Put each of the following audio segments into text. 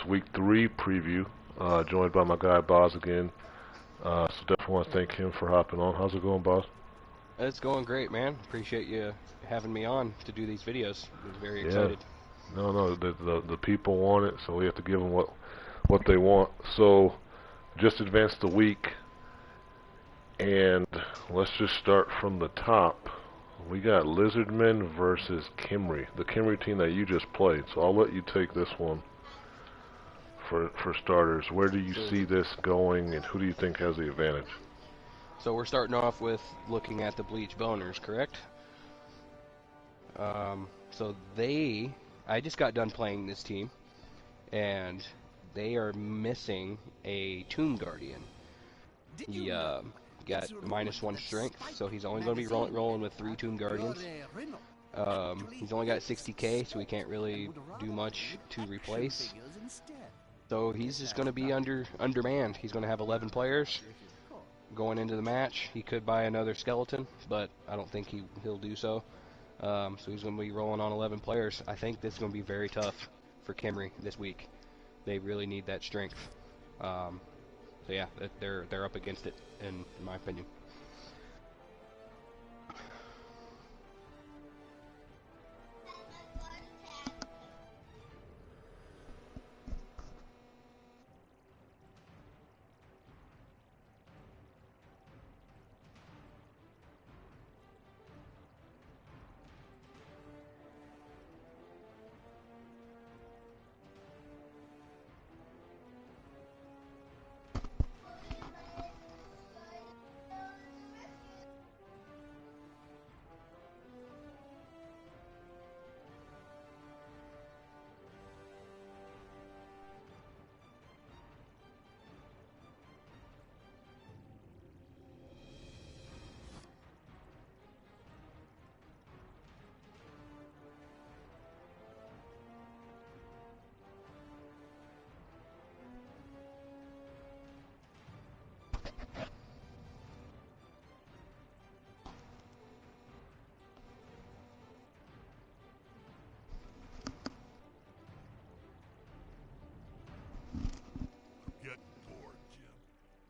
Week 3 preview, joined by my guy Boz again. So definitely want to thank him for hopping on. How's it going, Boz? It's going great, man. Appreciate you having me on to do these videos. I'm very Yeah. excited. No, the people want it, so we have to give them what they want. So just advanced the week, and let's just start from the top. We got Lizardmen versus Kimry, the Kimry team that you just played. So I'll let you take this one for starters. Where do you So, see this going, and who do you think has the advantage? so we're starting off with looking at the Bleach Boners, correct? So I just got done playing this team, and they are missing a Tomb Guardian. He got -1 strength, so he's only going to be rolling with 3 Tomb Guardians. He's only got 60k, so he can't really do much to replace. So he's just going to be undermanned. He's going to have 11 players going into the match. He could buy another skeleton, but I don't think he'll do so. So he's going to be rolling on 11 players. I think this is going to be very tough for Kimry this week. They really need that strength. So yeah, they're up against it, in my opinion.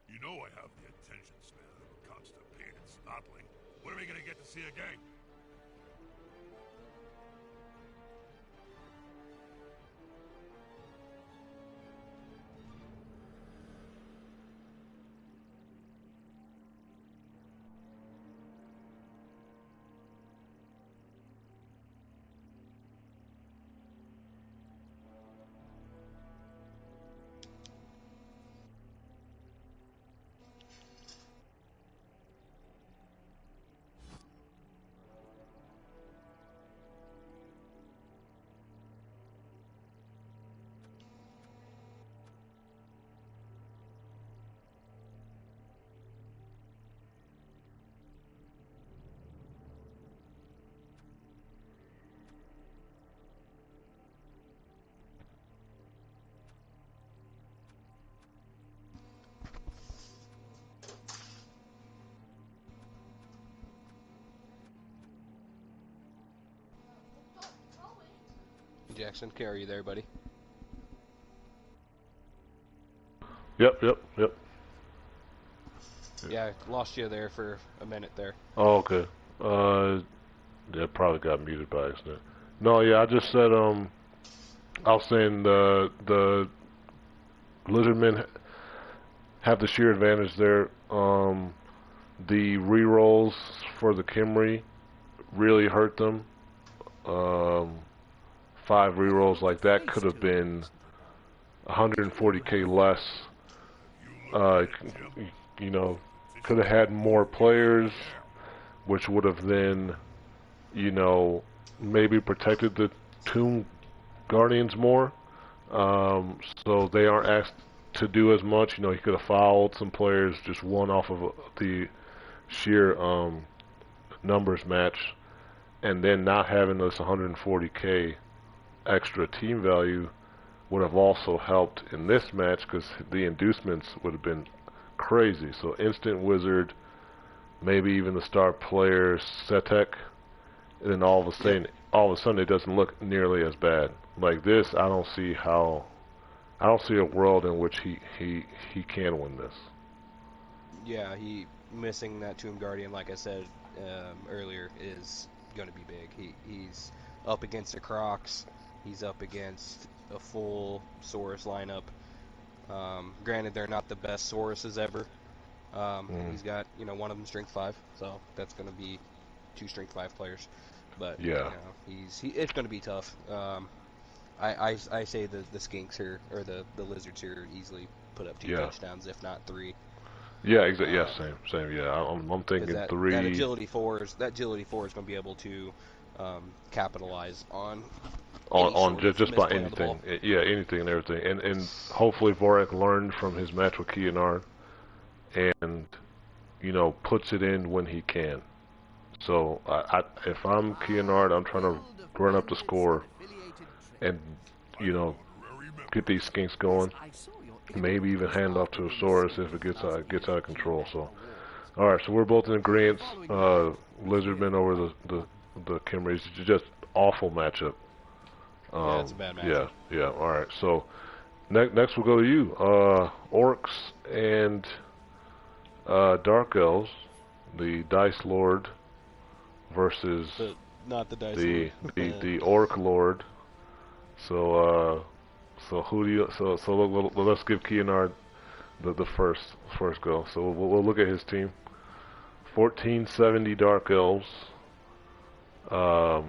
You know I have the attention span of a constipated snotling. When are we gonna get to see a game? Jackson, are you there, buddy? Yep. Yeah, I lost you there for a minute there. Oh, okay. Yeah, probably got muted by accident. No, yeah, I just said, I was saying the Lizardmen have the sheer advantage there. The rerolls for the Kimry really hurt them. 5 rerolls like that could have been 140k less. You know, could have had more players, which would have then, you know, maybe protected the Tomb Guardians more. So they aren't asked to do as much. You know, he could have fouled some players, just one off of the sheer numbers match, and then not having this 140k extra team value would have also helped in this match because the inducements would have been crazy. So instant wizard, maybe even the star player Setek, and then all of a sudden it doesn't look nearly as bad. Like this, I don't see how I don't see a world in which he can win this. Yeah, he missing that Tomb Guardian, like I said earlier, is going to be big. He's up against the Crocs. He's up against a full Saurus lineup. Granted, they're not the best Sauruses ever. Mm. He's got, one of them strength 5, so that's going to be 2 strength 5 players. But, Yeah, it's going to be tough. I say the Skinks here, or the Lizards here, easily put up 2 yeah, touchdowns, if not 3. yeah. Exactly. Yeah, Um, same. Yeah, I'm because thinking that three agility 4 is going to be able to capitalize on on any sort of just about misplay on the ball. anything. Yeah, anything and everything. And hopefully Vorak learned from his match with Kienar and puts it in when he can. So if I'm Kienar, I'm trying to run up the score and you know get these skinks going. Maybe even hand off to a Saurus if it gets out of control. So, all right. So we're both in agreement. Lizardman over the Kimmeries. Just awful matchup. Yeah, it's a bad Yeah, matchup. yeah. All right. So next we'll go to you. Orcs and Dark Elves, the Dice Lord versus Not the Dice Lord. the Orc Lord. So so who do you so let's give Kienar the first go. So we'll look at his team. 1470 Dark Elves. I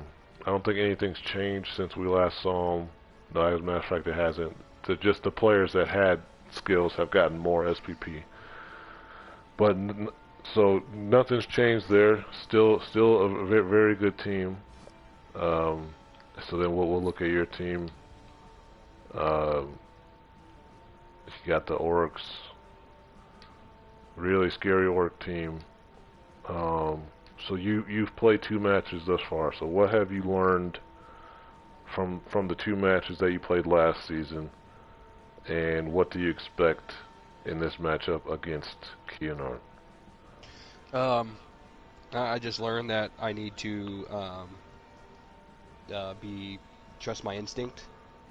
don't think anything's changed since we last saw him. No, as a matter of fact, it hasn't. Just the players that had skills have gotten more SPP. But so nothing's changed there. Still a very, very good team. Um, so then we'll look at your team. Um, you got the Orcs. Really scary Orc team. So you've played 2 matches thus far. So what have you learned from the 2 matches that you played last season, and what do you expect in this matchup against Kienar? I just learned that I need to be trust my instinct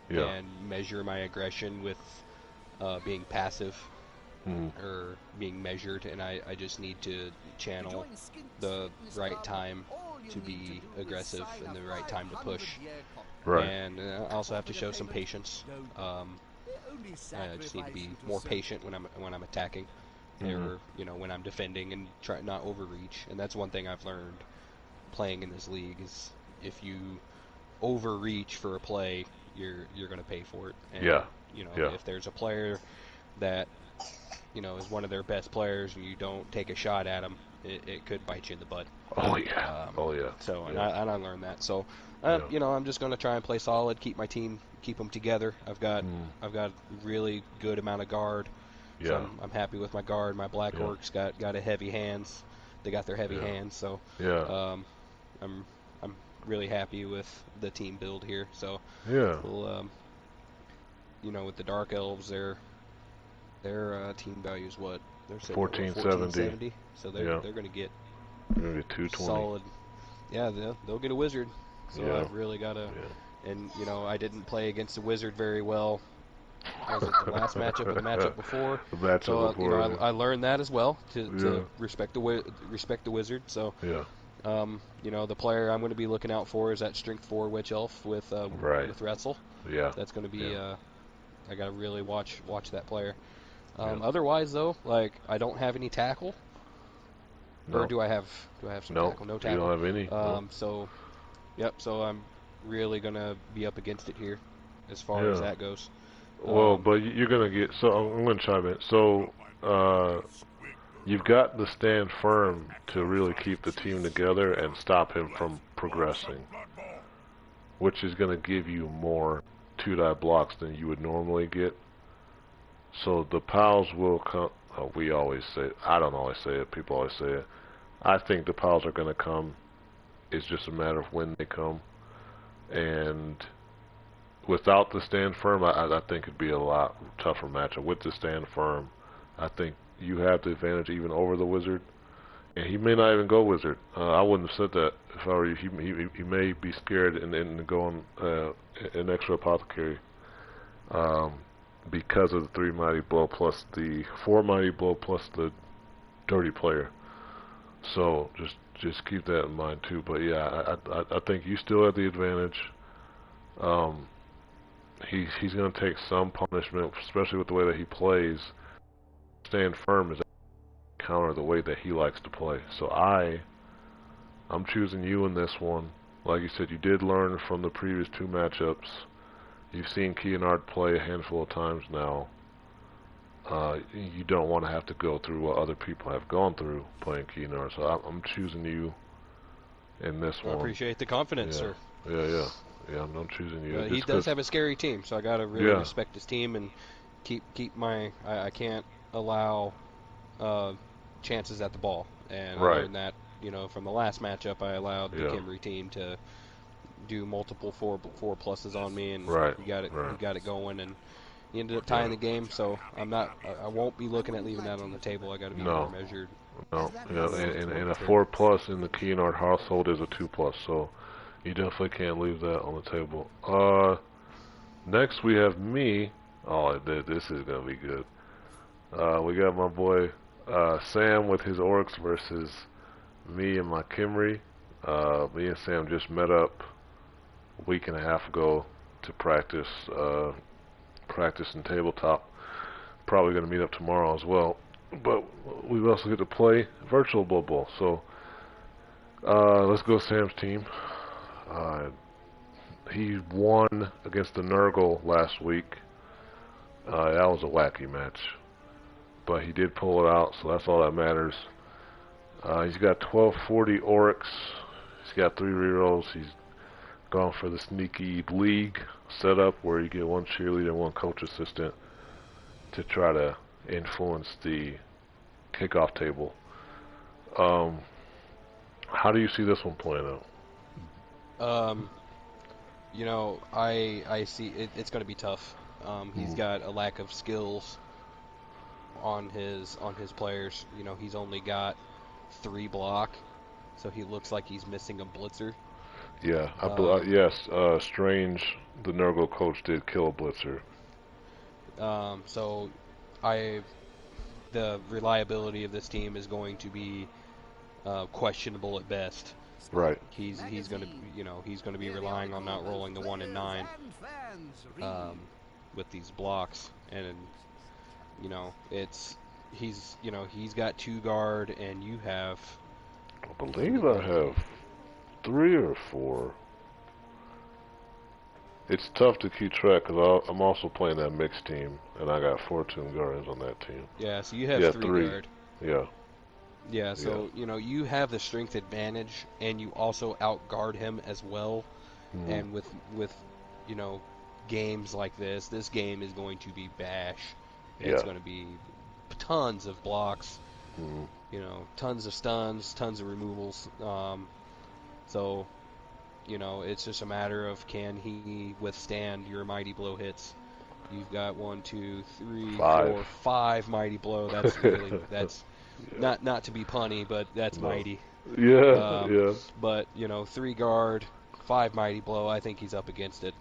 Yeah. and measure my aggression with being passive Mm. or being measured, and I just need to channel the right time to be aggressive and the right time to push. Right. And I also have to show some patience. I just need to be more patient when I'm attacking, Mhm. or when I'm defending, and try not overreach. And that's one thing I've learned playing in this league is if you overreach for a play, you're going to pay for it. And Yeah. Yeah. if there's a player that is one of their best players and you don't take a shot at him, it could bite you in the butt. Oh yeah. Oh yeah. So and Yeah. I learned that. So Yeah. I'm just going to try and play solid, keep my team, keep them together. I've got Mm. really good amount of guard, so Yeah. I'm happy with my guard. My black Yeah. orcs got a heavy hands. They got their heavy Yeah. hands, so Yeah. um, I'm really happy with the team build here. So Yeah. we'll with the dark elves, their team value is what? They're sitting at what, 1470. 1470? So Yeah. they're going to get Maybe 220. solid. Yeah, they'll get a wizard. So Yeah. I've really got to. Yeah. And I didn't play against the wizard very well. Was it the last matchup or the matchup before? The matchup So before. I learned that as well Yeah. to respect the wizard. So Yeah. the player I'm going to be looking out for is that strength 4 witch elf with Right. Retzel. Yeah. That's going to be Yeah. I got to really watch that player. Yeah. Otherwise, though, like I don't have any tackle, or No. do I have some No. tackle? No You tackle. don't have any. No. So, yep. So I'm really gonna be up against it here, as far as Yeah. that goes. Well, but you're gonna get. So I'm gonna chime in. So, you've got to stand firm to really keep the team together and stop him from progressing, which is gonna give you more 2-die blocks than you would normally get. So the pals will come. Oh, we always say it. I don't always say it. People always say it. I think the pals are gonna come. It's just a matter of when they come. And without the stand firm, I think it'd be a lot tougher matchup. With the stand firm, I think you have the advantage even over the wizard. And he may not even go wizard. I wouldn't have said that if I were you. He may be scared and going an extra apothecary. Um, because of the 3 Mighty Blow plus the 4 Mighty Blow plus the Dirty Player. So just keep that in mind too. But yeah, I think you still have the advantage. Um, he's going to take some punishment, especially with the way that he plays. Stand firm is counter the way that he likes to play. So I'm choosing you in this one. Like you said, you did learn from the previous 2 matchups. You've seen Keenard play a handful of times now. You don't want to have to go through what other people have gone through playing Keenard. So I'm choosing you in this one. I appreciate the confidence, sir. Yeah. I'm choosing you. He does have a scary team, so I gotta really respect his team and keep my. I can't allow chances at the ball, and I learned that from the last matchup. I allowed the Kimry team to do multiple four pluses on me, and he got it going, and he ended up tying the game. So I won't be looking at leaving that on the table. I got to be more measured. No, and a 4+ in the Keenard household is a 2+, so you definitely can't leave that on the table. Next we have me. Oh, this is gonna be good. We got my boy Sam with his Oryx versus me and my Kimry. Me and Sam just met up a week and a half ago to practice in tabletop. Probably going to meet up tomorrow as well. But we also get to play virtual Blood Bowl. So let's go Sam's team. He won against the Nurgle last week. That was a wacky match, but he did pull it out, so that's all that matters. He's got 1240 Oryx. He's got 3 rerolls. He's gone for the sneaky league setup where you get 1 cheerleader and 1 coach assistant to try to influence the kickoff table. How do you see this one playing out? I see it's going to be tough. He's got a lack of skills on his players. He's only got 3 block, so he looks like he's missing a blitzer. Yeah, yes. Strange, the Nurgle coach, did kill a blitzer. So the reliability of this team is going to be questionable at best. Right. He's going to be relying on not rolling the 1 and 9 with these blocks, and he's got 2 guard, and you have. I believe I have 3 or 4. It's tough to keep track because I'm also playing that mixed team, and I got 4 Tomb Guardians on that team. Yeah, so you have 3 guard. Yeah. Yeah, so you have the strength advantage, and you also outguard him as well. Mm-hmm. And with games like this game is going to be bash. It's going to be tons of blocks. Mm-hmm. Tons of stuns, tons of removals. So it's just a matter of can he withstand your mighty blow hits. You've got 1, 2, 3, 4, 5 mighty blow. That's really not to be punny, but that's mighty. Yeah. But 3 guard, 5 mighty blow. I think he's up against it.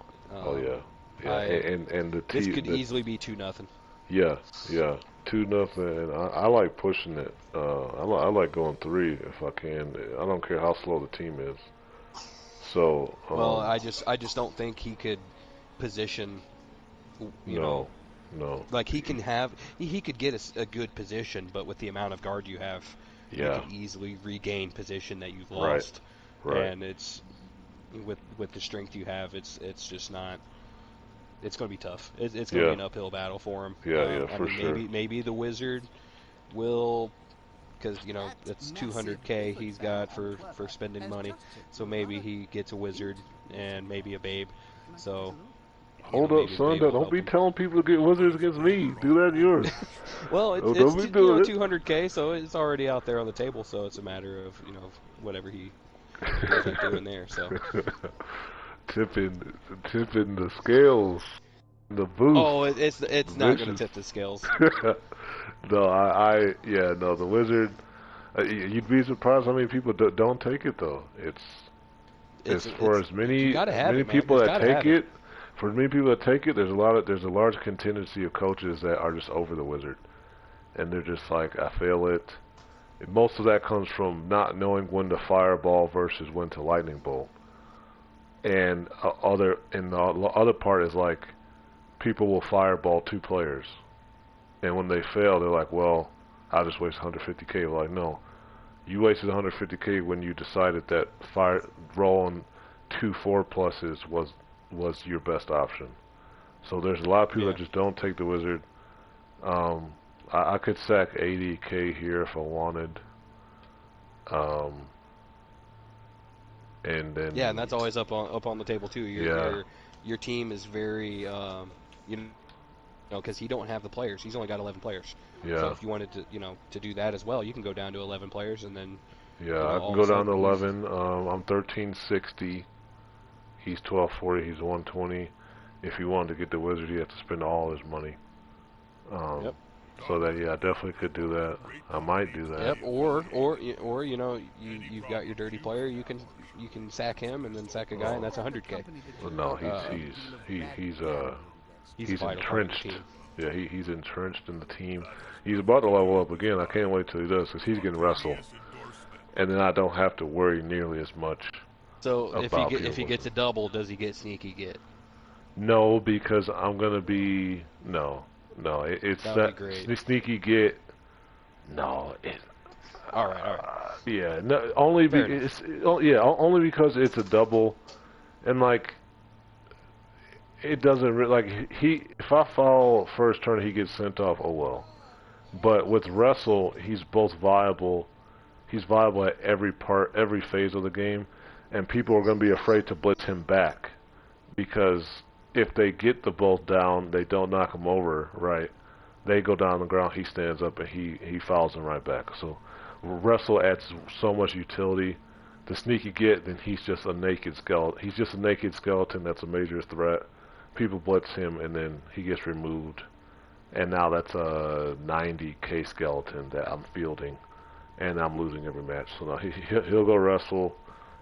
And this could easily be 2-0. Yeah. 2-0, and I like pushing it. I like going 3 if I can. I don't care how slow the team is. So. Well, I just don't think he could position. No. Like he could get a good position, but with the amount of guard you have, you can easily regain position that you've lost. Right. And it's with the strength you have, it's just not. It's going to be tough. It's going to be an uphill battle for him. For sure. Maybe the Wizard will, because it's 200K he's got for spending money. So maybe he gets a Wizard and maybe a Babe. So. Hold up, son. Don't be telling people to get Wizards against me. Do that yours. Well, it's 200K, so it's already out there on the table. So it's a matter of whatever he feels like doing there. So tipping the scales, the booth. Oh, it's not going to tip the scales. No, the Wizard. You'd be surprised how many people don't take it though. It's for as many people that take it. For many people that take it, there's a large contingency of coaches that are just over the wizard, and they're just like, I fail it. And most of that comes from not knowing when to fireball versus when to lightning bolt. And the other part is like people will fireball two players, and when they fail, they're like, well, I just wasted 150K. Like, no, you wasted 150K when you decided that rolling two 4+s was your best option. So there's a lot of people that just don't take the wizard. I could sack 80K here if I wanted. And then Yeah, and that's always up on the table too. Your team is very you know, because he don't have the players. He's only got 11 players. yeah, So if you wanted to, to do that as well, you can go down to 11 players, and then yeah, I can all go of a down to sudden 11. I'm 1360. He's 1240. He's 120. If he wanted to get the wizard, he had to spend all his money. Yep. So that, yeah, I definitely could do that. I might do that. Yep. Or you've got your dirty player. You can sack him and then sack a guy, and that's 100K. Well, no, He's he's a vital part of the entrenched. team. Yeah, he's entrenched in the team. He's about to level up again. I can't wait till he does, because he's getting wrestled, and then I don't have to worry nearly as much. So if he with gets a double, does he get sneaky get? No, because I'm gonna be it's That would be great. sneaky get. No, All right. yeah, no, only Fair only because it's a double, and like it doesn't like if I fall first turn he gets sent off. Oh well, but with wrestle he's both viable. He's viable at every phase of the game, and people are going to be afraid to blitz him back because if they get the bolt down, they don't knock him over, right? They go down on the ground, he stands up, and he fouls them right back. So wrestle adds so much utility. The sneaky get, then he's just a naked skeleton. He's just a naked skeleton that's a major threat. People blitz him, and then he gets removed. And now that's a 90K skeleton that I'm fielding, and I'm losing every match. So now he'll go wrestle,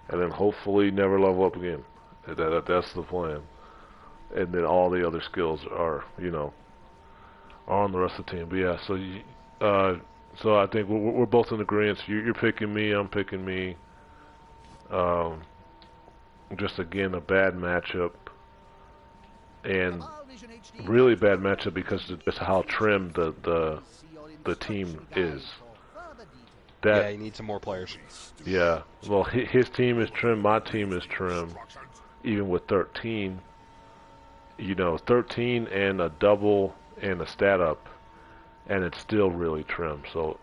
and then hopefully never level up again. That's the plan. And then all the other skills are on the rest of the team. But yeah, so I think we're both in agreement. You're picking me, I'm picking me. Just again a bad matchup, and really bad matchup because of just how trim the team is. Yeah, you need some more players. Yeah, well, his team is trim, my team is trim, even with 13. 13 and a double and a stat up, and it's still really trim. So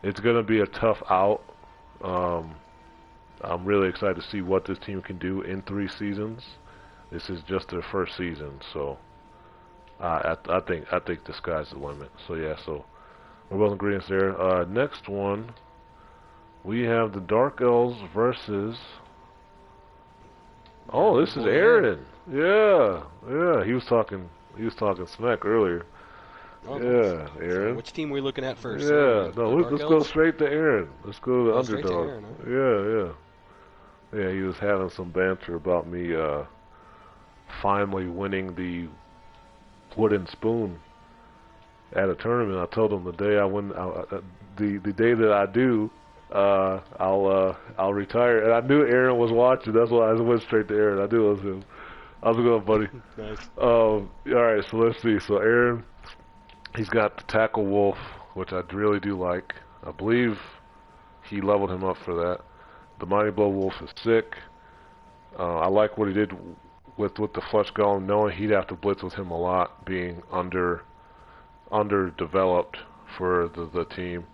it's going to be a tough out. I'm really excited to see what this team can do in 3 seasons. This is just their first season, so I think the sky's the limit. So yeah, so we're both in agreement there. Next one, we have the Dark Elves versus. Oh, this is Aaron. Yeah. He was talking smack earlier. Oh, yeah, Aaron. So which team are we looking at first? Yeah, no, let's go straight to Aaron. Let's go to the straight to underdog. Aaron, huh? Yeah. He was having some banter about me finally winning the wooden spoon at a tournament. I told him the day I win, the day that I do, I'll retire. And I knew Aaron was watching. That's why I went straight to Aaron. I knew it was him. How's it going, buddy? Nice. All right, so let's see. So Aaron, he's got the Tackle Wolf, which I really do like. I believe he leveled him up for that. The Mighty Blow Wolf is sick. I like what he did with the Flesh Golem, knowing he'd have to blitz with him a lot, being underdeveloped for the team.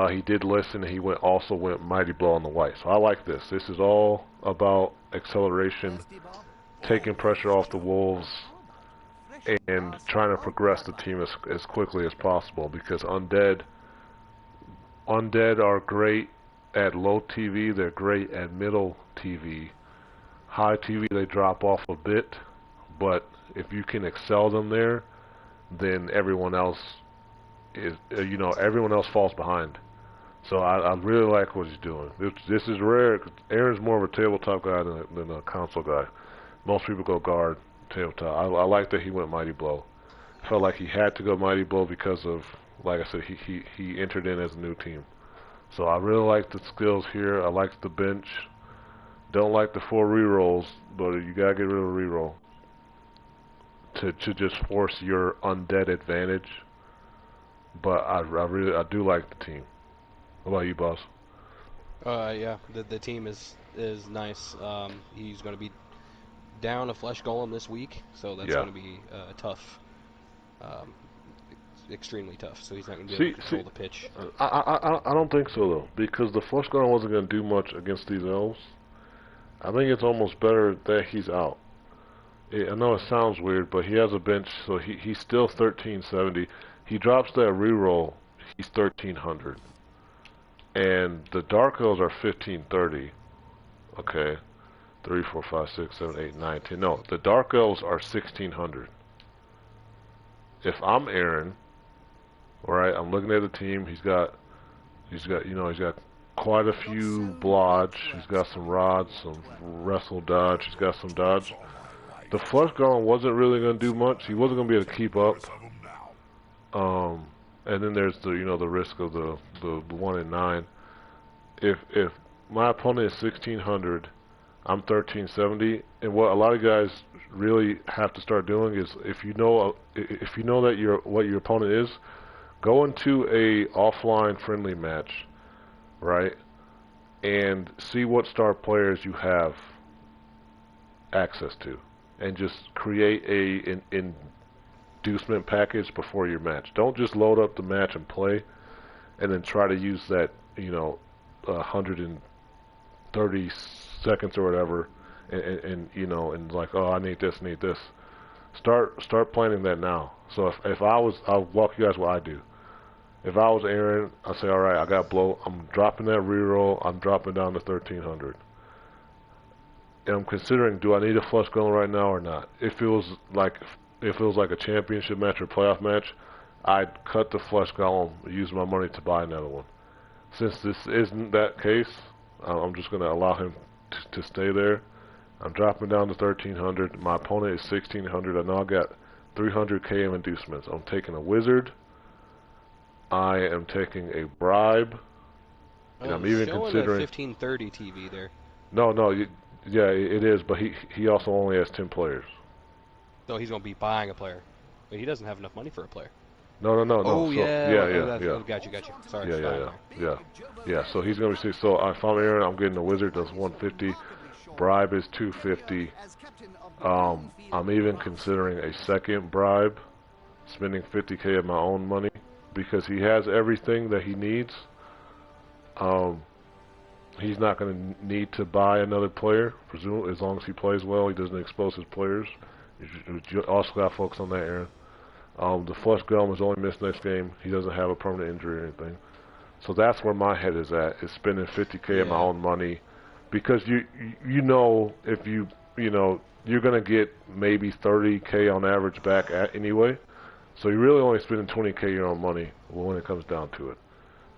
He did listen. He also went Mighty Blow on the White. So I like this. This is all about acceleration, taking pressure off the Wolves, and trying to progress the team as quickly as possible, because Undead are great at low TV, they're great at middle TV. High TV they drop off a bit, but if you can excel them there, then everyone else falls behind. So I really like what he's doing. This is rare. Aaron's more of a tabletop guy than a console guy. Most people go guard tabletop. I like that he went Mighty Blow. Felt like he had to go Mighty Blow because of, like I said, he entered in as a new team. So I really like the skills here. I like the bench. Don't like the 4 rerolls, but you gotta get rid of a reroll to just force your undead advantage. But I do like the team. What about you, boss? Yeah, the team is nice. He's going to be down a flesh golem this week, so that's Yeah. going to be tough. Um, extremely tough. So he's not going to be able See, to control the pitch. I don't think so though, because the flush gun wasn't going to do much against these elves. I think it's almost better that he's out. I know it sounds weird, but he has a bench, so he's still 1370. He drops that reroll, he's 1300, and the dark elves are 1530. Okay, 3, 4, 5, 6, 7, 8, 9, 10. No, the dark elves are 1600. If I'm Aaron, all right, I'm looking at the team. He's got he's got quite a few blodge. He's got some rods, some wrestle dodge. He's got some dodge. The flush golem wasn't really going to do much. He wasn't going to be able to keep up. And then there's the the risk of the 1 in 9. If my opponent is 1600, I'm 1370, and what a lot of guys really have to start doing is if you know that what your opponent is, go into a offline friendly match, right, and see what star players you have access to, and just create an inducement package before your match. Don't just load up the match and play, and then try to use that 130 seconds or whatever, and like, oh, I need this, need this. Start planning that now. So if I'll walk you guys what I do. If I was Aaron, I'd say, all right, I got blow. I'm dropping that reroll. I'm dropping down to 1300. And I'm considering, do I need a flush golem right now or not? If it was like a championship match or playoff match, I'd cut the flush golem, use my money to buy another one. Since this isn't that case, I'm just going to allow him to stay there. I'm dropping down to 1300. My opponent is 1600. I know I got 300k of inducements. I'm taking a wizard. I am taking a bribe. And I'm even considering 1530 TV there. No, yeah, it is, but he also only has 10 players. So he's going to be buying a player, but he doesn't have enough money for a player. No. Oh, so, yeah. yeah. Got you. Sorry. Yeah. So he's gonna be 6. So if I'm Aaron, I'm getting the wizard. That's 150. Bribe is 250. I'm even considering a second bribe, spending 50k of my own money because he has everything that he needs. He's not going to need to buy another player, presumably, as long as he plays well. He doesn't expose his players. You also got to focus on that, Aaron. The flush golem is only missed next game. He doesn't have a permanent injury or anything. So that's where my head is at, is spending 50k of my own money. Because you know if you're going to get maybe 30k on average back anyway. So you're really only spending 20k of your own money when it comes down to it.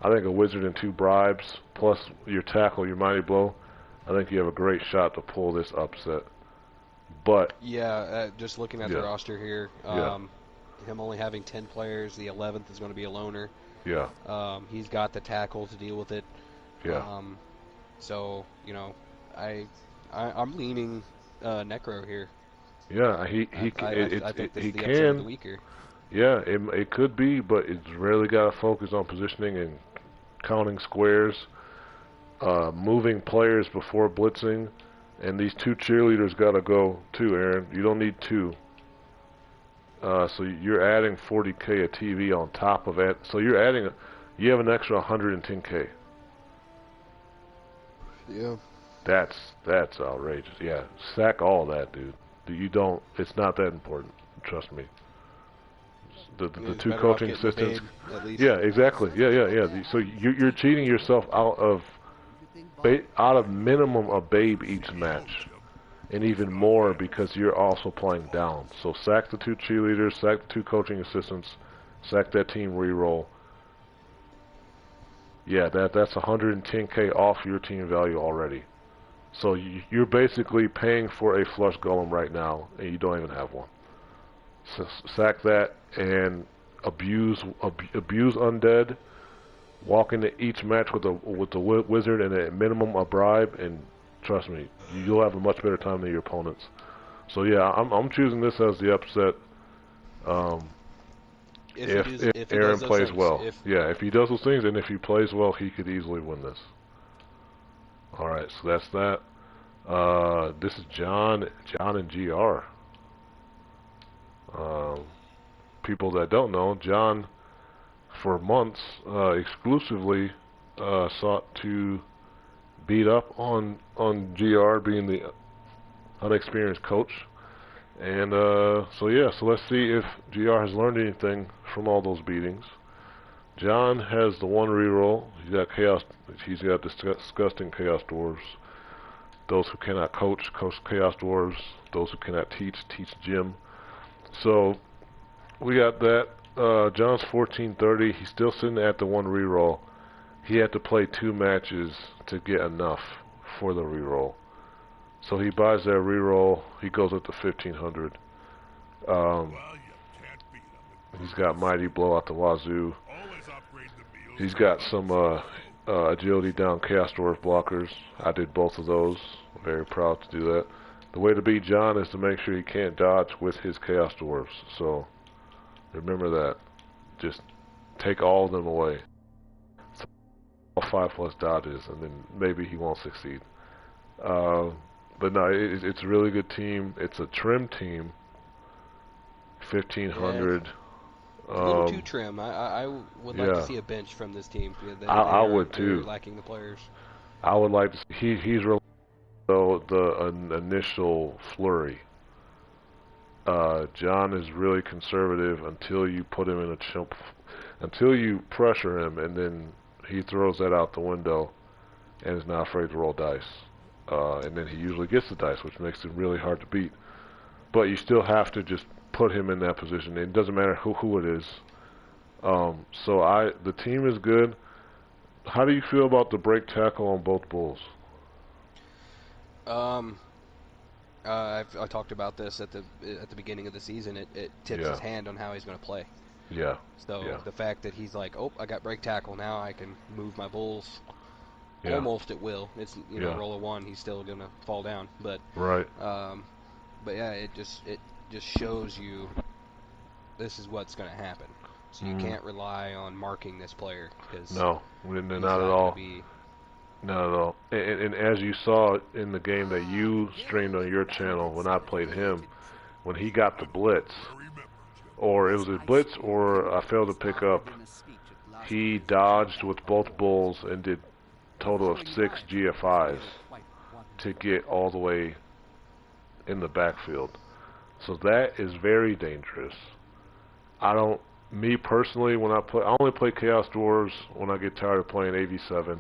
I think a wizard and 2 bribes, plus your tackle, your mighty blow, I think you have a great shot to pull this upset. But just looking at the roster here, him only having 10 players, the 11th is going to be a loner. Yeah. He's got the tackle to deal with it. Yeah. So I'm leaning Necro here. Yeah, I think this is the upset of can. The weaker. Yeah, it could be, but it's really got to focus on positioning and counting squares, moving players before blitzing, and these 2 cheerleaders got to go too, Aaron. You don't need 2. So you're adding 40k of TV on top of it. So you have an extra 110k. Yeah. That's outrageous. Yeah, sack all that, dude. It's not that important. Trust me. The 2 coaching assistants. Yeah, exactly. Yeah. So you're cheating yourself out of minimum a babe each match, and even more because you're also playing down. So sack the 2 cheerleaders, sack the 2 coaching assistants, sack that team reroll. Yeah, that's 110k off your team value already. So you're basically paying for a flush golem right now, and you don't even have one. So sack that and abuse undead. Walk into each match with the wizard and at minimum a bribe, and trust me, you'll have a much better time than your opponents. So yeah, I'm choosing this as the upset. Um, if he does Aaron those plays things, well, yeah, if he does those things, and if he plays well, he could easily win this. All right, so that's that. This is John and GR. People that don't know, John for months exclusively sought to beat up on GR being the unexperienced coach. And so yeah, so let's see if GR has learned anything from all those beatings. John has the one reroll. He's got chaos. He's got disgusting chaos dwarves. Those who cannot coach chaos dwarves. Those who cannot teach gym. So we got that. John's 1430. He's still sitting at the one reroll. He had to play 2 matches to get enough for the reroll. So he buys that reroll. He goes up to 1500. He's got mighty blow out the wazoo. He's got some agility down chaos dwarf blockers. I did both of those. Very proud to do that. The way to beat John is to make sure he can't dodge with his chaos dwarfs. So remember that. Just take all of them away. So all 5+ dodges, and then maybe he won't succeed. But no, it's a really good team. It's a trim team. 1500. A little too trim. I would like to see a bench from this team. I would too. Lacking the players. I would like to see. He's really the initial flurry. John is really conservative until you put him in a chump, until you pressure him, and then he throws that out the window and is not afraid to roll dice. And then he usually gets the dice, which makes him really hard to beat. But you still have to just put him in that position. It doesn't matter who it is. So the team is good. How do you feel about the break tackle on both bulls? I talked about this at the beginning of the season. It tips his hand on how he's going to play. Yeah. So the fact that he's like, oh, I got break tackle now, I can move my bulls. Yeah. Almost at will. It's roll a 1, he's still going to fall down. But right. But yeah, it just shows you this is what's going to happen. So you can't rely on marking this player because not at all. Not at all. And as you saw in the game that you streamed on your channel when I played him, when he got the blitz, or it was a blitz or I failed to pick up, he dodged with both bulls and did total of 6 GFIs to get all the way in the backfield. So that is very dangerous. Me personally, when I only play Chaos Dwarves when I get tired of playing AV7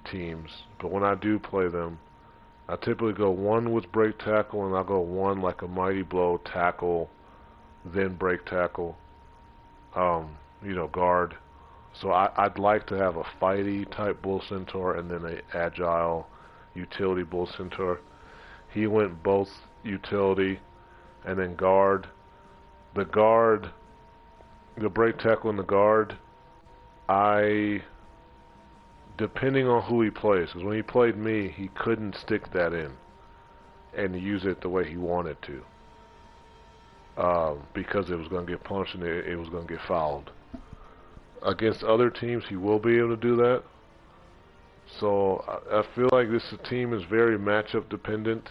teams. But when I do play them, I typically go 1 with break tackle, and I'll go 1 like a mighty blow tackle, then break tackle, guard. So I'd like to have a fighty type bull centaur and then a agile utility bull centaur. He went both utility and then guard. The break tackle and the guard, depending on who he plays, because when he played me, he couldn't stick that in and use it the way he wanted to, because it was going to get punched and it was going to get fouled. Against other teams, he will be able to do that. So I feel like this team is very matchup dependent.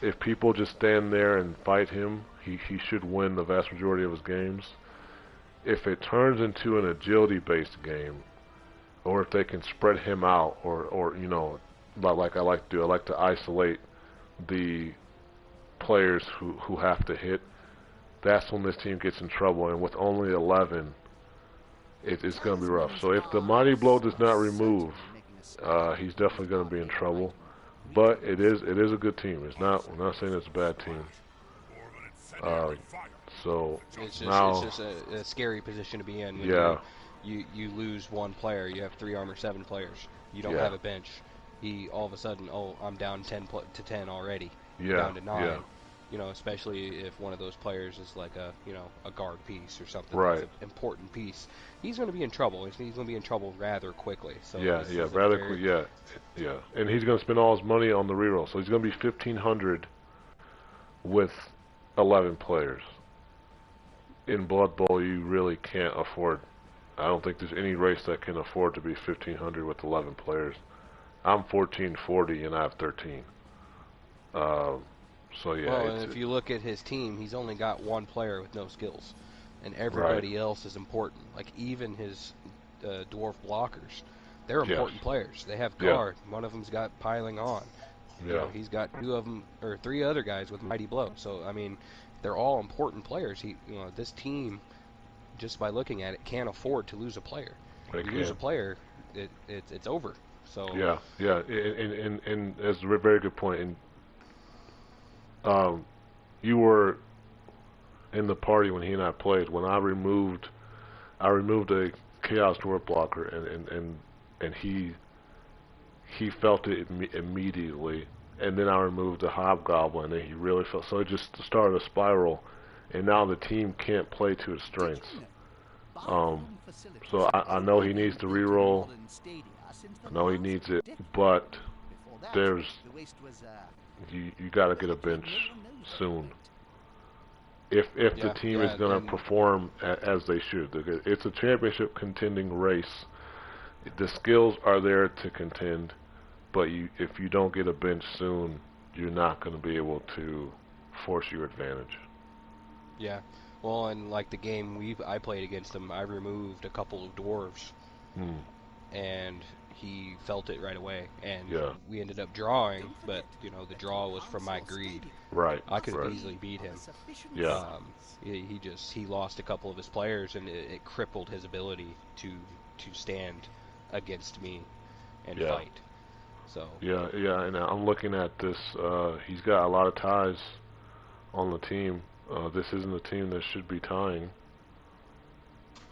If people just stand there and fight him, he should win the vast majority of his games. If it turns into an agility-based game, or if they can spread him out, or like I like to do, I like to isolate the players who have to hit. That's when this team gets in trouble, and with only 11, it's going to be rough. So if the mighty blow does not remove, he's definitely going to be in trouble. But it is a good team. We're not saying it's a bad team. So it's now just a scary position to be in. When you lose 1 player, you have 3 armor 7 players. You don't have a bench. he all of a sudden, oh, I'm down 10 already, Yeah, down to 9. yeah, You know, especially if one of those players is like a, you know, a guard piece or something that's right. an important piece. He's going to be in trouble. He's going to be in trouble rather quickly. So Yeah, this yeah, is a radically, very, yeah, yeah. And he's going to spend all his money on the reroll, so he's going to be 1,500 with 11 players. In Blood Bowl, you really can't afford. I don't think there's any race that can afford to be 1,500 with 11 players. I'm 1440 and I have 13. Um, so yeah, well, and if you look at his team, he's only got one player with no skills, and right. everybody else is important. Like even his dwarf blockers, they're Yes. important players. They have Yeah. guard. One of them's got piling on. You Yeah. know, he's got 2 of them or 3 other guys with mighty blow. So I mean, they're all important players. You know, this team, just by looking at it, can't afford to lose a player. They You lose can. a player, it's over. So Yeah. Yeah. And that's a very good point. And um, you were in the party when he and I played. When I removed a chaos dwarf blocker, and he felt it immediately. And then I removed the hobgoblin, and he really felt. So it just started a spiral, and now the team can't play to its strengths. So I know he needs to reroll. I know he needs it, but there's you got to get a bench soon. If the team is going to and perform as they should. It's a championship contending race. The skills are there to contend, but if you don't get a bench soon, you're not going to be able to force your advantage. yeah. Well, and like the game I played against him, I removed a couple of dwarves, Hmm. and he felt it right away, and Yeah. we ended up drawing. But you know, the draw was from my greed. Right. I could have Right. easily beat him. Yeah. He lost a couple of his players, and it crippled his ability to stand against me and Yeah. fight. So Yeah. Yeah. And I'm looking at this. He's got a lot of ties on the team. This isn't a team that should be tying.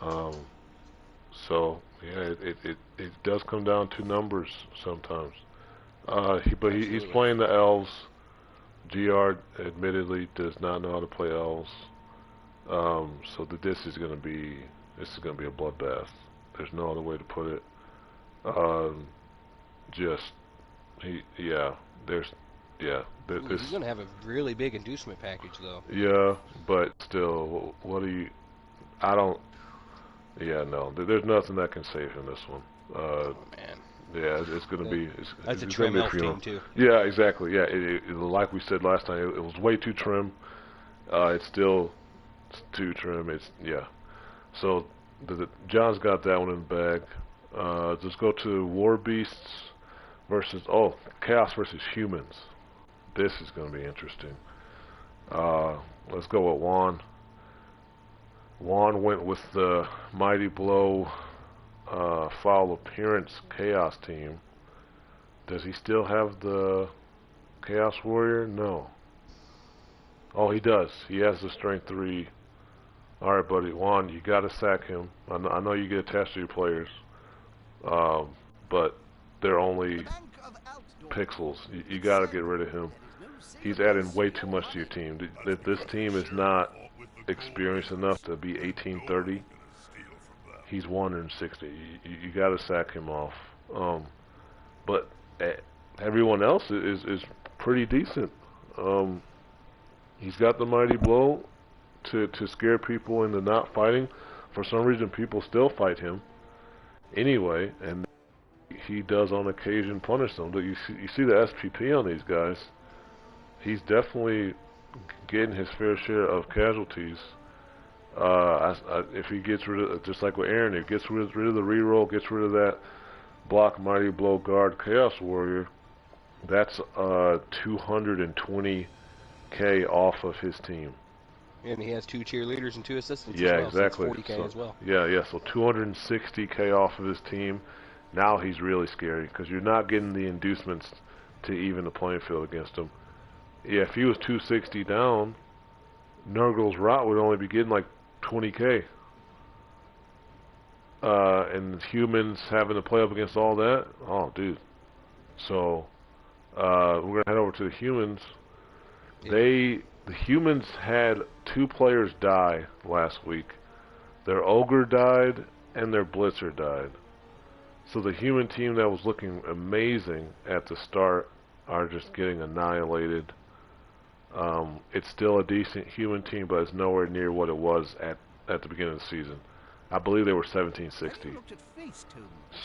Um, so yeah, it does come down to numbers sometimes. He's absolutely, playing the elves. GR admittedly does not know how to play elves. So this is gonna be a bloodbath. There's no other way to put it. Um, just yeah. There's yeah. ooh, This he's gonna have a really big inducement package though. yeah, but still, what do you? I don't. Yeah, no. There's nothing that can save him this one. Oh man, Yeah, it's gonna that, be that's a it's gonna trim be a elf free team roam. too. Yeah, exactly. Yeah, like we said last time, it was way too trim. It's still too trim. It's yeah. So John's got that one in the bag. Let's go to War Beasts versus Chaos versus Humans. This is gonna be interesting. Let's go with Juan. Juan went with the Mighty Blow foul appearance Chaos team. Does he still have the Chaos Warrior? No. Oh, he does. He has the Strength 3. Alright, buddy. Juan, you gotta sack him. I know you get attached to your players. Um, but they're only pixels. You gotta get rid of him. He's adding way too much to your team. This team is not experienced enough to be 1830. He's 160. You got to sack him off. But everyone else is pretty decent. He's got the mighty blow to scare people into not fighting. For some reason, people still fight him anyway, and he does on occasion punish them. But you see the SPP on these guys. He's definitely getting his fair share of casualties. If he gets rid of, just like with Aaron, if he gets rid of the reroll, gets rid of that block, mighty blow, guard, chaos warrior, that's 220k off of his team. And he has 2 cheerleaders and 2 assistants Yeah, as well, exactly. so it's 40k as well. Yeah. So 260k off of his team. Now he's really scary because you're not getting the inducements to even the playing field against him. Yeah, if he was 260 down, Nurgle's Rot would only be getting like 20k. And humans having to play up against all that, oh dude, So we're gonna head over to the humans. Yeah. The humans had 2 players die last week. Their ogre died and their blitzer died. So the human team that was looking amazing at the start are just getting annihilated. It's still a decent human team, but it's nowhere near what it was at the beginning of the season. I believe they were 1760.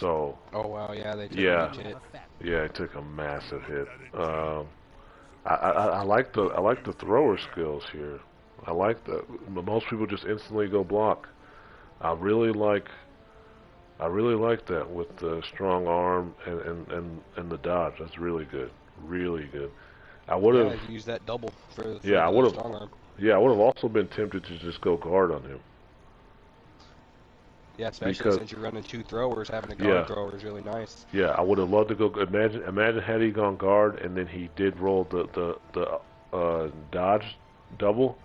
So Oh wow, yeah, they took yeah, a huge hit. yeah, it took a massive hit. I like the thrower skills here. I like that. Most people just instantly go block. I really like I really like that with the strong arm and the dodge. That's really good. Really good. I would Yeah, have use that double for yeah, I the would have strong arm. yeah, I would have also been tempted to just go guard on him Yeah, especially because since you're running 2 throwers, having a yeah, guard thrower is really nice. yeah, I would have loved to go imagine had he gone guard and then he did roll the dodge double.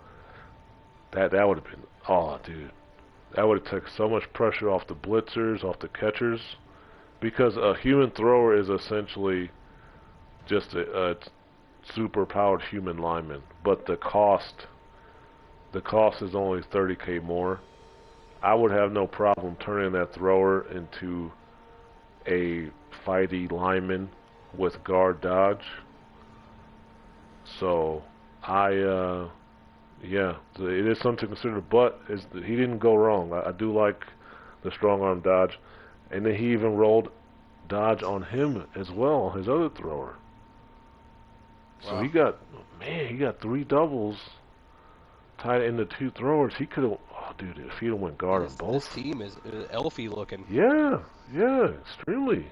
That would have been oh dude. That would have took so much pressure off the blitzers, off the catchers because a human thrower is essentially just a super powered human lineman, but the cost is only 30K more. I would have no problem turning that thrower into a fighty lineman with guard dodge. So yeah, it is something to consider, but he didn't go wrong. I do like the strong arm dodge, and then he even rolled dodge on him as well, his other thrower. So Wow. he got 3 doubles tied into 2 throwers. He could have, oh dude, if he'd have went guard on This both. team is elfy looking. Yeah, yeah, extremely.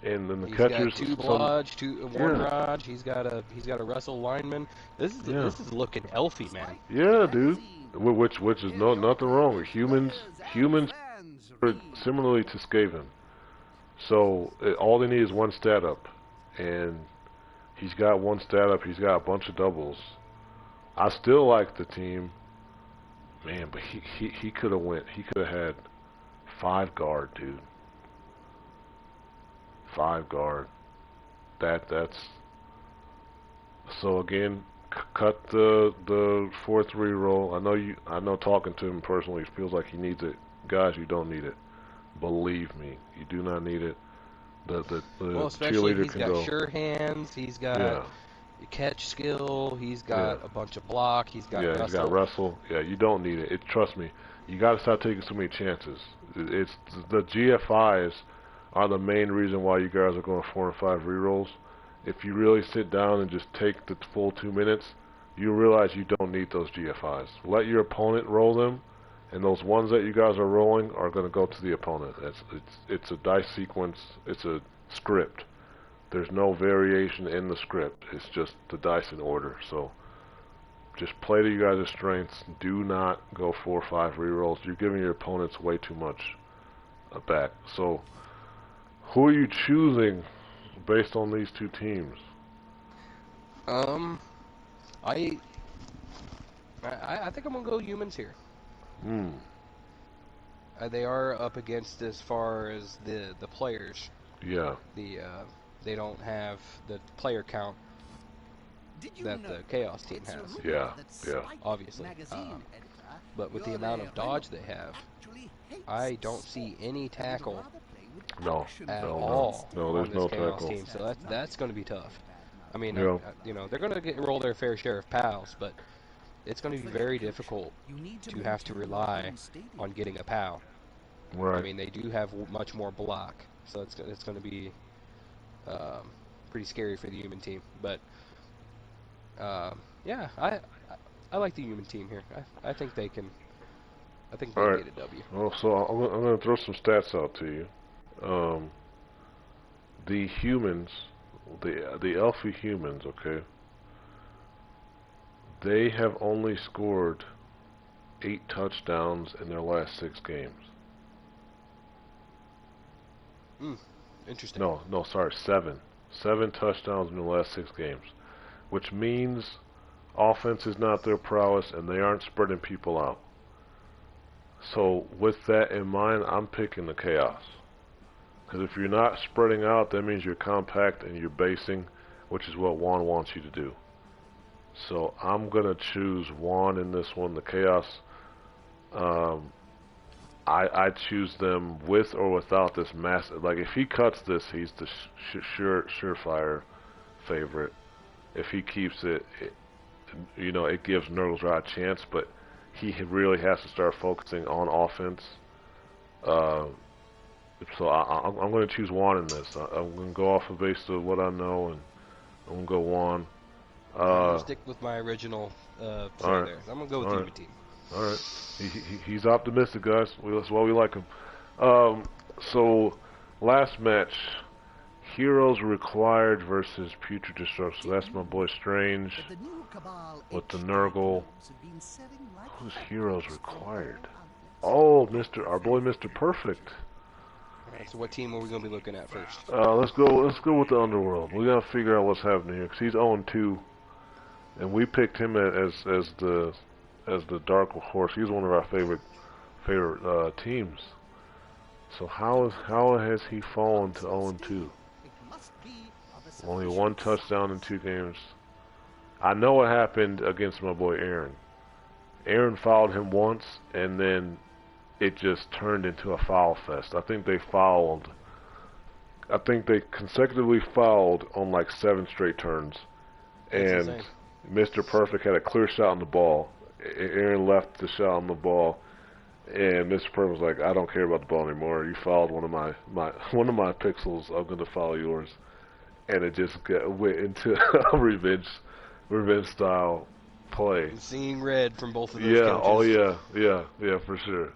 And then the He's got catchers, 2 blodge, one yeah, rod. He's got a wrestle lineman. yeah, This is looking elfy, man. yeah, dude. Which is nothing wrong with humans are similarly to Skaven. So all they need is 1 stat up, and he's got 1 stat up. He's got a bunch of doubles. I still like the team, man, but he could have went. He could have had 5 guard, dude. 5 guard. That's so again. Cut the 4-3 roll. I know. Talking to him personally, it feels like he needs it. Guys, you don't need it. Believe me, you do not need it. The Well, especially cheerleader he's can got go. sure hands. He's got Yeah, catch skill. He's yeah. got a bunch of block. He's got Yeah, he's got wrestle. wrestle. Yeah, you don't need it. Trust me, you got to stop taking so many chances. It's the GFIs are the main reason why you guys are going 4 and 5 rerolls. If you really sit down and just take the full 2 minutes, you realize you don't need those GFIs. Let your opponent roll them, and those ones that you guys are rolling are going to go to the opponent. It's a dice sequence. It's a script. There's no variation in the script. It's just the dice in order. So just play to you guys' strengths. Do not go 4 or 5 rerolls. You're giving your opponents way too much back. So, who are you choosing based on these 2 teams? Um, I I think I'm gonna go humans here. Hmm. They are up against as far as the players. Yeah. They don't have the player count that the Chaos team has, Yeah. Yeah. obviously. But with the amount of dodge they have, I don't see any tackle No. at No. all No. No. on There's this no Chaos tackle. team. So that's going to be tough. I mean, Yeah. they're going to roll their fair share of pals, but it's going to be very difficult to have to rely on getting a pal. I Right. mean, they do have much more block, so it's going to be pretty scary for the human team. But yeah, I like the human team here. I think they can. I think they All can right. get a W. Well, so I'm going to throw some stats out to you. The humans, the alpha humans, okay, they have only scored 8 touchdowns in their last 6 games. Interesting. No, no, sorry, 7. 7 touchdowns in the last 6 games, which means offense is not their prowess and they aren't spreading people out. So with that in mind, I'm picking the Chaos. Because if you're not spreading out, that means you're compact and you're basing, which is what Juan wants you to do. So I'm going to choose Juan in this one, the Chaos. I choose them with or without this massive. Like, if he cuts this, he's the surefire favorite. If he keeps it, you know, it gives Nurgle's Rod a chance, but he really has to start focusing on offense. So I'm going to choose Juan in this. I'm going to go off of based on what I know, and I'm going to go Juan. I'm going to stick with my original play there. I'm going to go with Demon Team. All right. He's optimistic, guys. That's why we like him. So, last match, Heroes Required versus Putrid Destruction. So that's my boy Strange with the Nurgle. Who's Heroes Required? Oh, our boy Mr. Perfect. Alright, so what team are we going to be looking at first? Let's go with the Underworld. We got to figure out what's happening here, because he's 0-2, and we picked him as the dark horse. He's one of our favorite teams. So how has he fallen to 0-2? Only 1 touchdown in 2 games. I know what happened against my boy Aaron. Aaron fouled him once, and then it just turned into a foul fest. I think they consecutively fouled on like 7 straight turns. And Mr. Perfect had a clear shot on the ball. Aaron left the shot on the ball, and Mr. Perfect was like, "I don't care about the ball anymore. You fouled one of my pixels. I'm going to foul yours." And it just went into a revenge style play. I'm seeing red from both of those Yeah, coaches. oh yeah, for sure.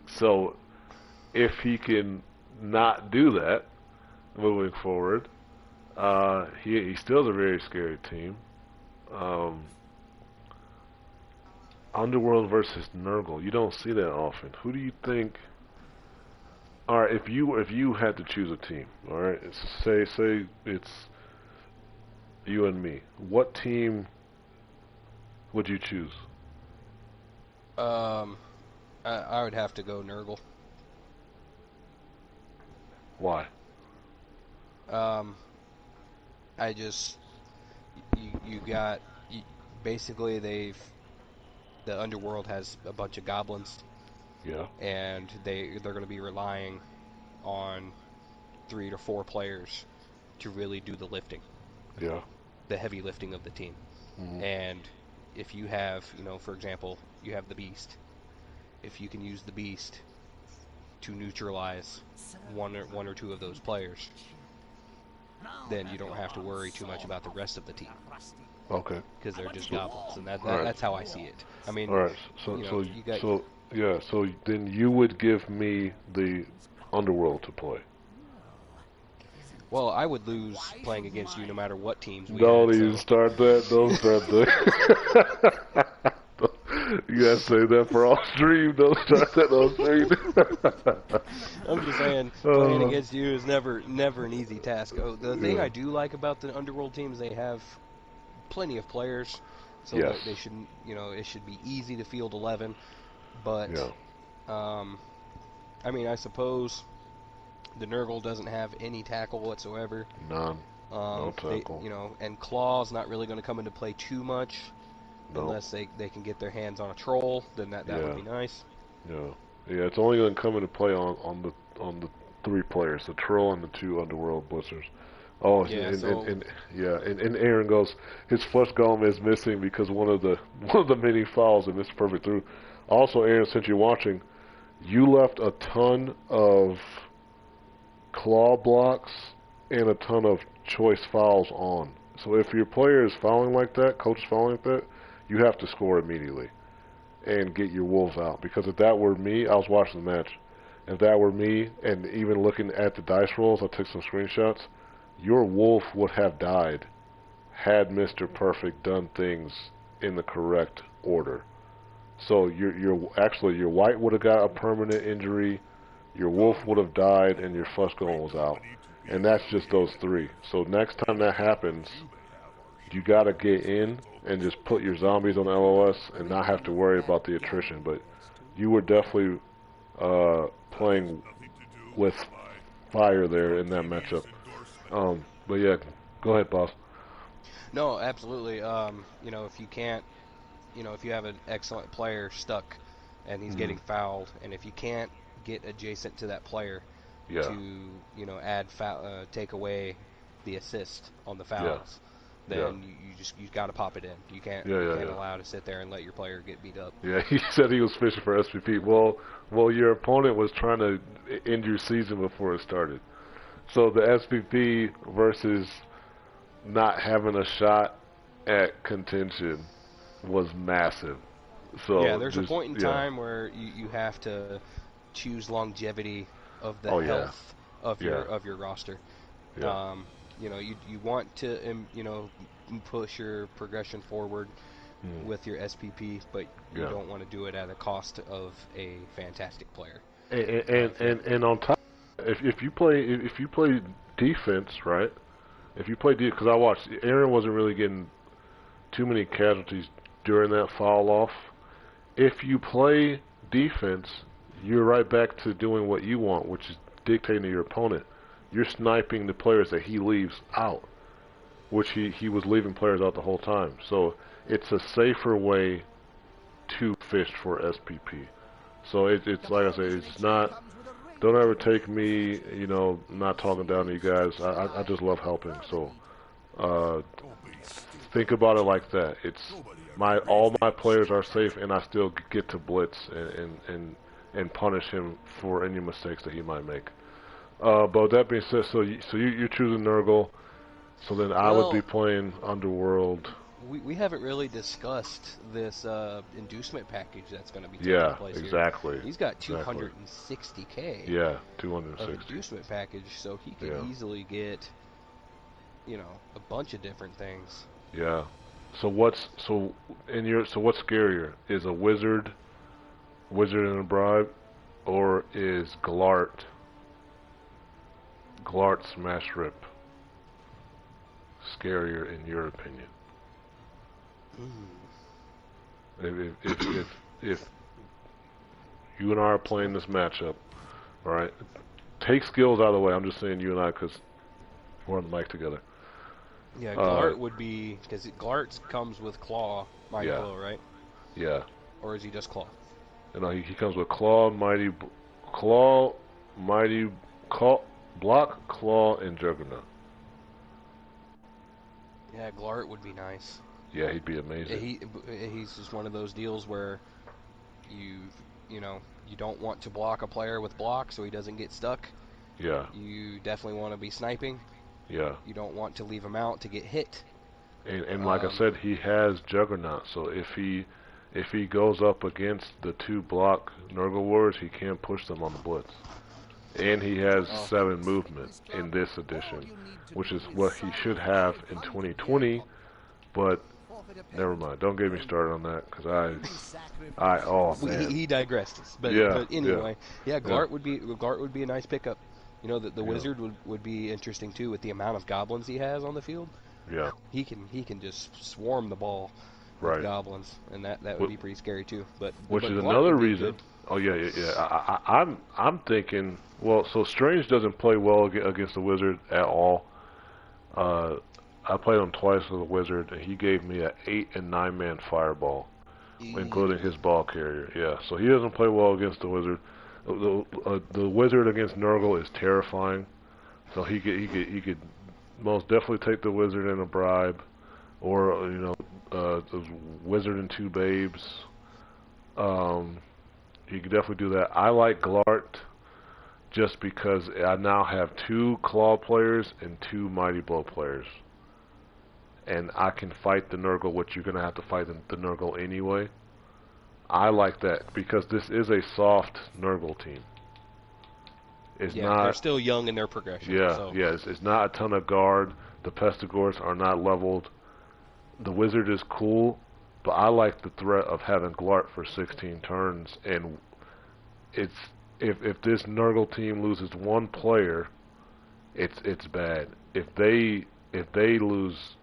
So if he can not do that moving forward, he still has a very scary team. Underworld versus Nurgle. You don't see that often. Who do you think? All right, if you had to choose a team, all right, say it's you and me. What team would you choose? I would have to go Nurgle. Why? I just basically the Underworld has a bunch of goblins. Yeah. And they're going to be relying on 3 to 4 players to really do the lifting. Yeah. The heavy lifting of the team. Mm-hmm. And if you have, for example, you have the Beast. If you can use the Beast to neutralize one or 2 of those players, then you don't have to worry too much about the rest of the team. Okay. Because they're just goblins, and that's how I see it. I mean, all right. So then you would give me the Underworld to play. Well, I would lose playing against you no matter what teams we Don't had, even start that. Don't start that. You gotta say that for all stream. Don't start that on stream. I'm just saying, playing against you is never an easy task. Oh, the thing I do like about the Underworld team is they have plenty of players, so that they shouldn't, it should be easy to field 11. But, I mean, I suppose the Nurgle doesn't have any tackle whatsoever. None. No tackle. And Claw's not really going to come into play too much. Unless they can get their hands on a troll, then that would be nice. Yeah, it's only going to come into play on the 3 players, the troll and the 2 Underworld blitzers. Oh, yeah, and Aaron goes, his flesh golem is missing because one of the many fouls that Mr. Perfect threw. Also, Aaron, since you're watching, you left a ton of claw blocks and a ton of choice fouls on. So if your player is fouling like that, coach is fouling like that, you have to score immediately and get your wolves out. Because if that were me, I was watching the match. If that were me, and even looking at the dice rolls, I took some screenshots, your wolf would have died had Mr. Perfect done things in the correct order. So your white would have got a permanent injury, your wolf would have died, and your flesh golem was out. And that's just those 3. So next time that happens, you got to get in and just put your zombies on LOS and not have to worry about the attrition. But you were definitely playing with fire there in that matchup. But yeah, go ahead, boss. No, absolutely. If you can't, if you have an excellent player stuck and he's getting fouled, and if you can't get adjacent to that player Yeah, to, add foul, take away the assist on the yeah, fouls, yeah, then you got to pop it in. You can't yeah, you yeah, can't yeah. allow to sit there and let your player get beat up. Yeah, he said he was fishing for SPP. Well, your opponent was trying to end your season before it started. So the SPP versus not having a shot at contention was massive. Yeah, So there's a just point in yeah. time where you have to choose longevity of the Oh yeah, health of yeah, your roster. yeah. Um, you want to push your progression forward Mm, with your SPP, but you yeah. don't want to do it at a cost of a fantastic player. And If you and and on top, if you play defense, right? If you play defense, because I watched, Aaron wasn't really getting too many casualties during that fall off. If you play defense, you're right back to doing what you want, which is dictating to your opponent. You're sniping the players that he leaves out, which he was leaving players out the whole time. So it's a safer way to fish for SPP. So it's like I say, it's not. Don't ever take me, not talking down to you guys. I just love helping. So uh, Don't be stupid. think about it like that. It's Nobody ever my all agrees to my your players are shit. safe, and I still get to blitz and punish him for any mistakes that he might make. But that being said, you're choosing Nurgle. So then I would be well, playing Underworld. we haven't really discussed this inducement package that's going to be taking Yeah, place here. exactly, He's got exactly. 260K Yeah, of 260. inducement package, so he could Yeah, easily get a bunch of different things. yeah. So what's scarier? Is a wizard and a bribe, or is Glart Smash Rip scarier in your opinion? If you and I are playing this matchup, all right, take skills out of the way. I'm just saying you and I because we're on the mic together. Yeah, Uh, Glart would be because Glart comes with Claw, Mighty yeah, Blow, right? yeah. Or is he just Claw? He comes with claw, mighty, claw, block, claw, and juggernaut. Yeah, Glart would be nice. Yeah, he'd be Yeah, amazing. he's just one of those deals where you you know you don't want to block a player with block so he doesn't get stuck. Yeah, You definitely want to be sniping. yeah. You don't want to leave him out to get hit. And like I Um, said, he has juggernaut. So if he goes up against the two block Nurgle warriors, he can push them on the blitz. And he has oh, 7 movement in this edition, which is what he should have in 2020. But never mind. Don't get me started on that because oh man. he digressed. Yeah, But yeah, anyway, yeah, yeah, Glart would be a nice pickup. The yeah, wizard would be interesting too with the amount of goblins he has on the field. yeah. He can just swarm the ball with Right. goblins, and that would Wh- be pretty scary too. But Which is Glart another would be reason. good. Oh yeah, yeah, yeah. I'm thinking. Well, so Strange doesn't play well against the wizard at all. Uh, I played him twice with a wizard, and he gave me a 8 and 9 man fireball, including Ew. his ball carrier. Yeah, so he doesn't play well against the wizard. The wizard against Nurgle is terrifying. So he could most definitely take the wizard in a bribe, or the wizard and 2 babes. Um, you could definitely do that. I like Glart just because I now have 2 claw players and 2 mighty blow players, and I can fight the Nurgle, which you're gonna have to fight the Nurgle anyway. I like that because this is a soft Nurgle team. It's Yeah, they're not. still young in their progression, Yeah, so yeah. It's not a ton of guard. The Pestigors are not leveled. The wizard is cool, but I like the threat of having Glart for 16 turns, and it's if this Nurgle team loses 1 player, it's bad. If they lose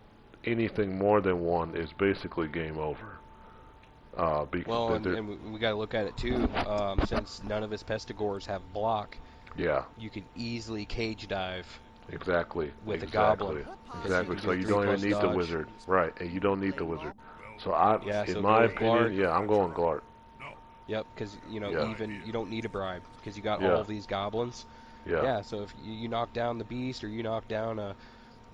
anything more than 1, it's basically game over. well, Because and we got to look at it too. Since none of his Pestigors have block, Yeah. You could easily cage dive Exactly. with a goblin Exactly. because you Exactly. can So do a you 3 don't even plus need the dodge. wizard. Right. And you don't need the wizard. Well, So I, Yeah, in so my go with opinion, Glart. yeah, I'm going Glart. no. Yep, because Yeah. even you don't need a bribe because you got all Yeah. of these goblins. Yeah. Yeah, so if you knock down the beast or you knock down a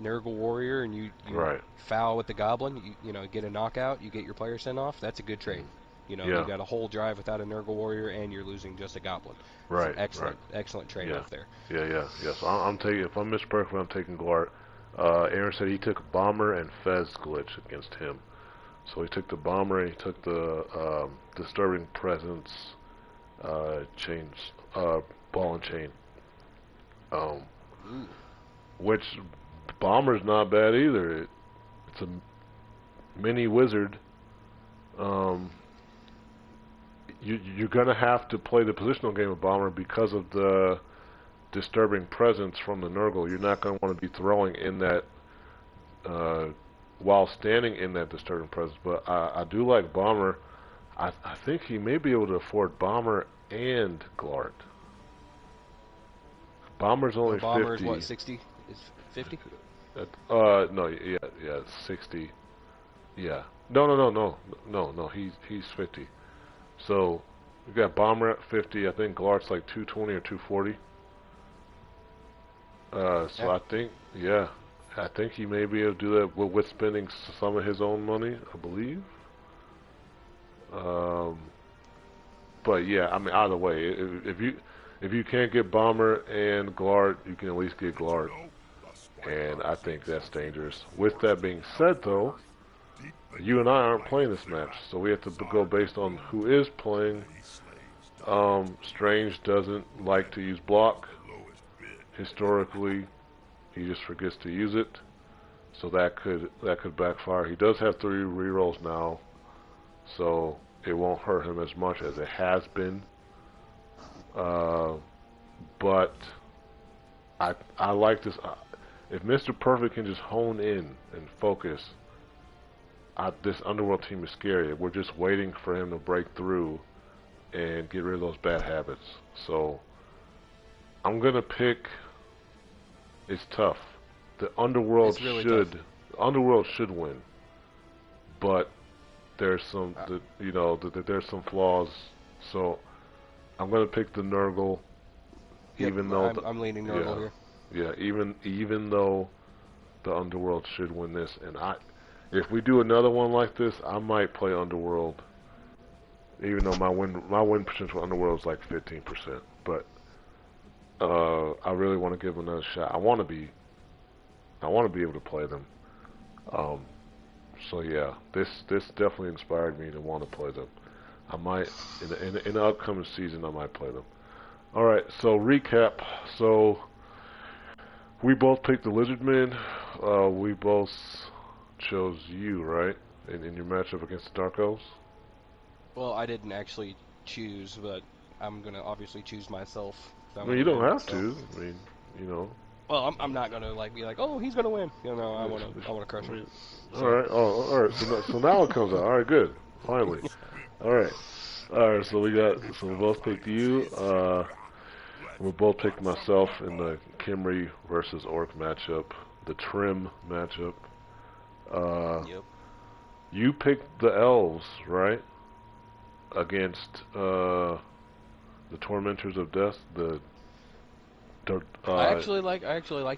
Nurgle warrior and you Right. foul with the goblin, get a knockout, you get your player sent off. That's a good trade. Mhm. You Yeah. got a whole drive without a Nurgle warrior and you're losing just a goblin. It's an Right. Right. excellent Yeah. trade-off there. Yeah. Yeah. Yeah. So I'm taking. If I'm Mr. Perfect, I'm taking Glart. Aaron said he took Bomber and Fez glitch against him. So he took the Bomber and he took the Disturbing Presence chains, ball and chain. Um, Ooh. which Bomber's not bad either. It's a mini wizard. Um, you're gonna have to play the positional game of Bomber because of the disturbing presence from the Nurgle. You're not gonna want to be throwing in that uh, while standing in that disturbing presence. But I do like Bomber. I think he may be able to afford Bomber and Glart. Bomber's The only bomber 50. is what, 60? Is 50? No, yeah, 60. Yeah. No. He's 50. So we got Bomber at 50. I think Glart's like 220 or 240. So Yeah. I think he may be able to do that with spending some of his own money, I believe. Um, but yeah, I mean, either way, if you can't get Bomber and Glart, you can at least get Glart, No. Thus my and I promise. think that's dangerous. With that being said, though, Deep you and I aren't playing this match, so we have to go based on who is playing. many slaves to Strange doesn't like to use block. the lowest bid. Historically, he just forgets to use it, so that could backfire. He does have 3 rerolls now, so it won't hurt him as much as it has been. But I like this. If Mr. Perfect can just hone in and focus, this Underworld team is scary. We're just waiting for him to break through and get rid of those bad habits. So I'm gonna pick. It's tough. The Underworld It's really should Underworld should win, but there's some there's some flaws. So I'm gonna pick the Nurgle, Yep, even though I'm leaning Nurgle here. yeah, even though the Underworld should win this, and if we do another one like this, I might play Underworld, even though my win percentage for Underworld is like 15%. But I really want to give them another shot. I want to be able to play them. Um, so yeah, this definitely inspired me to want to play them. I might in the upcoming season I might play them. All right, so recap. So we both picked the Lizardmen. We both chose you, right? In your matchup against the Dark Elves. Well, I didn't actually choose, but I'm gonna obviously choose myself. If I I mean, want you to don't win, have so. to. I mean, you know. Well, I'm not gonna be like, oh, he's gonna win. I wanna crush I him. mean, all So. right. Oh, all right. So now it comes out. All right, good. Finally. All right. All right. So we both picked you. We both picked myself in the Kimry versus Orc matchup, the Trim matchup. Yep. You picked the Elves, right? Against the Tormentors of Death, I actually like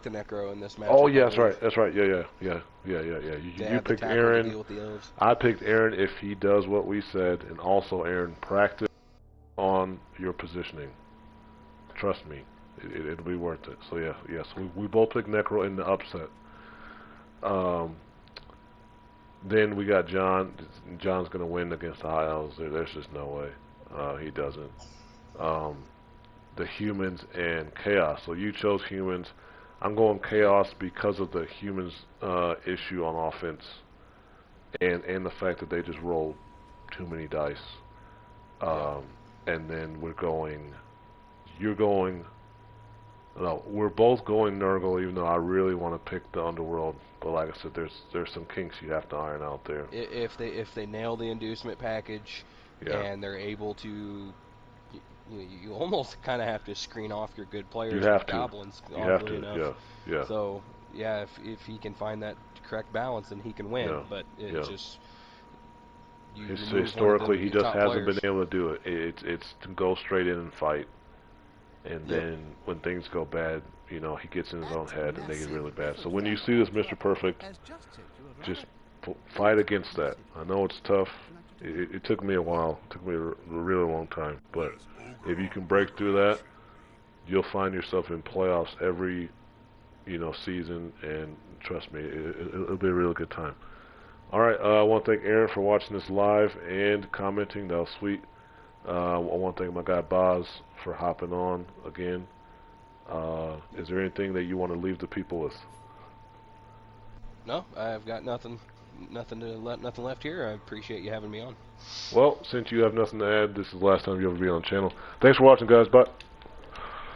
the Necro in this matchup. oh yeah, I that's believe. right. That's right. Yeah. They You have the picked tackle to Aaron. deal with the elves. I picked Aaron if he does what we said, and also Aaron, practice on your positioning. Trust me, it'll be worth it. So yes, we both picked Necro in the upset. Um, then we got John. John's gonna win against the High Elves. There's just no way he doesn't. Um, the humans and chaos. So you chose humans. I'm going chaos because of the humans issue on offense, and the fact that they just rolled too many dice. Yeah. And then you're going. No, we're both going Nurgle, even though I really want to pick the Underworld. But like I said, there's some kinks you have to iron out there. If they nail the inducement package Yeah. and they're able to you almost kind of have to screen off your good You players with have to. goblins, You have oddly to. enough. Yeah. Yeah. So yeah, if he can find that correct balance, then he can win. Yeah. But it Yeah. just you lose one of Historically, he your just top hasn't been players. able to do it. It's to go straight in and fight, and Yep. then when things go bad, he gets in his own head and they get really bad. So when you see this Mr. Perfect, just fight against that. I know it's tough. It took me a while. It took me a really long time. But if you can break through that, you'll find yourself in playoffs every season, and trust me, it'll be a really good time. All right, I want to thank Aaron for watching this live and commenting. That was sweet. I want to thank my guy Boz for hopping on again. Is there anything that you want to leave the people with? No, I've got nothing left here. I appreciate you having me on. Well, since you have nothing to add, this is the last time you'll ever be on the channel. Thanks for watching, guys. Bye.